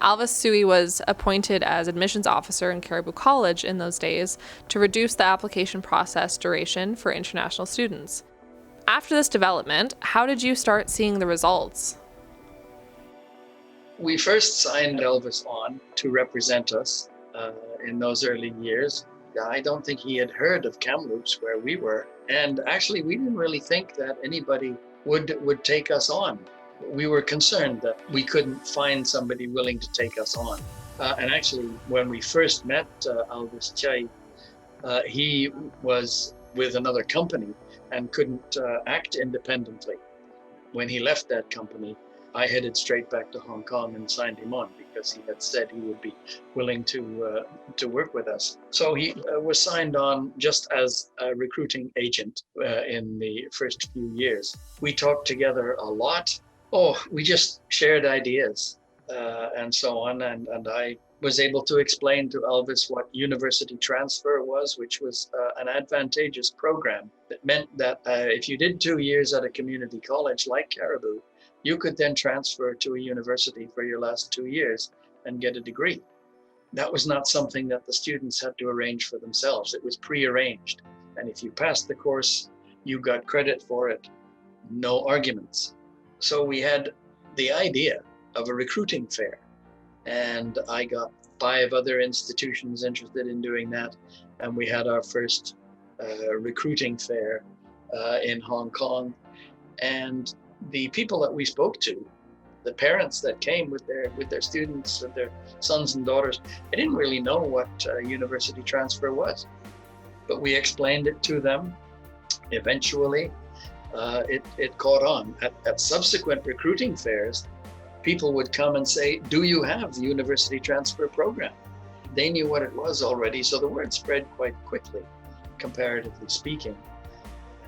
Alvis Sui was appointed as admissions officer in Caribou College in those days to reduce the application process duration for international students. After this development, how did you start seeing the results? We first signed Elvis on to represent us in those early years. I don't think he had heard of Kamloops where we were. And actually, we didn't really think that anybody would take us on. We were concerned that we couldn't find somebody willing to take us on. And actually, when we first met Alvis Chai, he was with another company and couldn't act independently. When he left that company, I headed straight back to Hong Kong and signed him on because he had said he would be willing to work with us. So he was signed on just as a recruiting agent in the first few years. We talked together a lot. We just shared ideas and so on. And I was able to explain to Elvis what university transfer was, which was an advantageous program that meant that if you did 2 years at a community college like Caribou, you could then transfer to a university for your last 2 years and get a degree. That was not something that the students had to arrange for themselves. It was pre-arranged. And if you passed the course, you got credit for it, no arguments. So we had the idea of a recruiting fair. And I got 5 other institutions interested in doing that. And we had our first recruiting fair in Hong Kong. And the people that we spoke to, the parents that came with their students, with their sons and daughters, they didn't really know what university transfer was. But we explained it to them. Eventually, it caught on. At subsequent recruiting fairs, people would come and say, "Do you have the university transfer program?" They knew what it was already, so the word spread quite quickly, comparatively speaking.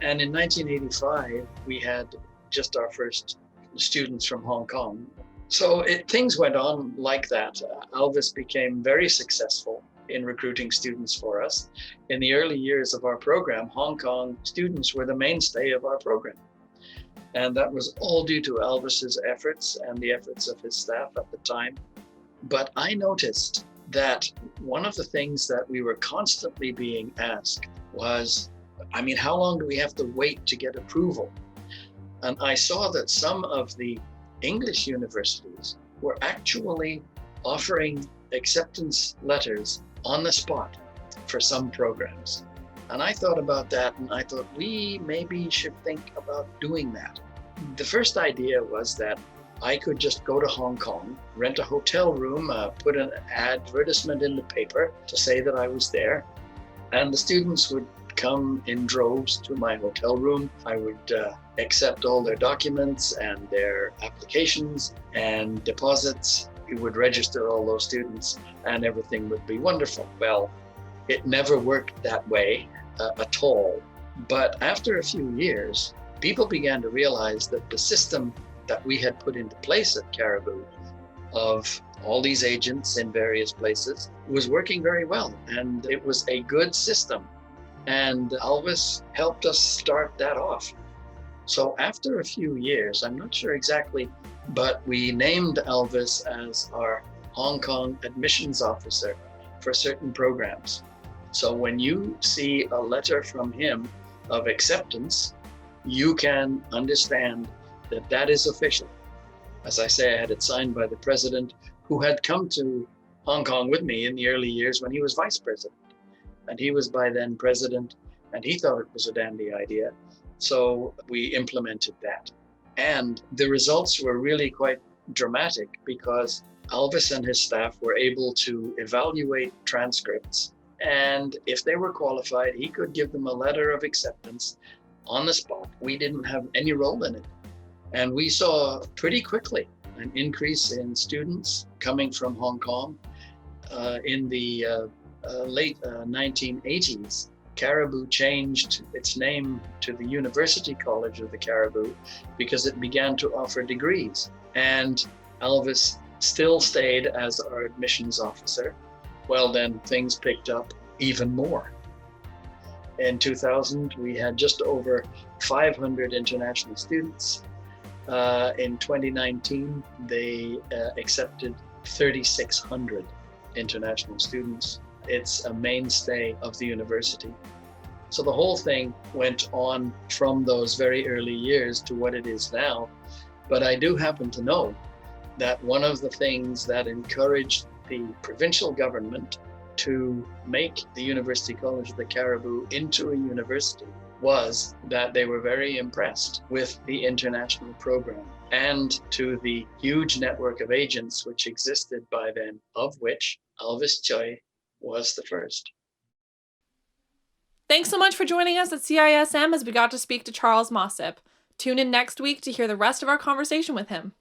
And in 1985, we had just our first students from Hong Kong. So things went on like that. Elvis became very successful in recruiting students for us. In the early years of our program, Hong Kong students were the mainstay of our program. And that was all due to Elvis's efforts and the efforts of his staff at the time. But I noticed that one of the things that we were constantly being asked was, how long do we have to wait to get approval? And I saw that some of the English universities were actually offering acceptance letters on the spot for some programs. And I thought about that, and I thought we maybe should think about doing that. The first idea was that I could just go to Hong Kong, rent a hotel room, put an advertisement in the paper to say that I was there, and the students would come in droves to my hotel room. I would accept all their documents and their applications and deposits. We would register all those students and everything would be wonderful. Well, it never worked that way at all. But after a few years, people began to realize that the system that we had put into place at Caribou of all these agents in various places was working very well. And it was a good system. And Elvis helped us start that off. So after a few years, I'm not sure exactly, but we named Elvis as our Hong Kong admissions officer for certain programs. So when you see a letter from him of acceptance, you can understand that that is official. As I say, I had it signed by the president who had come to Hong Kong with me in the early years when he was vice president. And he was by then president, and he thought it was a dandy idea. So we implemented that. And the results were really quite dramatic because Elvis and his staff were able to evaluate transcripts. And if they were qualified, he could give them a letter of acceptance on the spot. We didn't have any role in it. And we saw pretty quickly an increase in students coming from Hong Kong. In the late 1980s, Caribou changed its name to the University College of the Caribou because it began to offer degrees. And Elvis still stayed as our admissions officer. Well, then things picked up even more. In 2000, we had just over 500 international students. In 2019, they accepted 3,600 international students. It's a mainstay of the university. So the whole thing went on from those very early years to what it is now. But I do happen to know that one of the things that encouraged the provincial government to make the University College of the Cariboo into a university was that they were very impressed with the international program and to the huge network of agents which existed by then, of which Elvis Choi was the first. Thanks so much for joining us at CISM as we got to speak to Charles Mossop. Tune in next week to hear the rest of our conversation with him.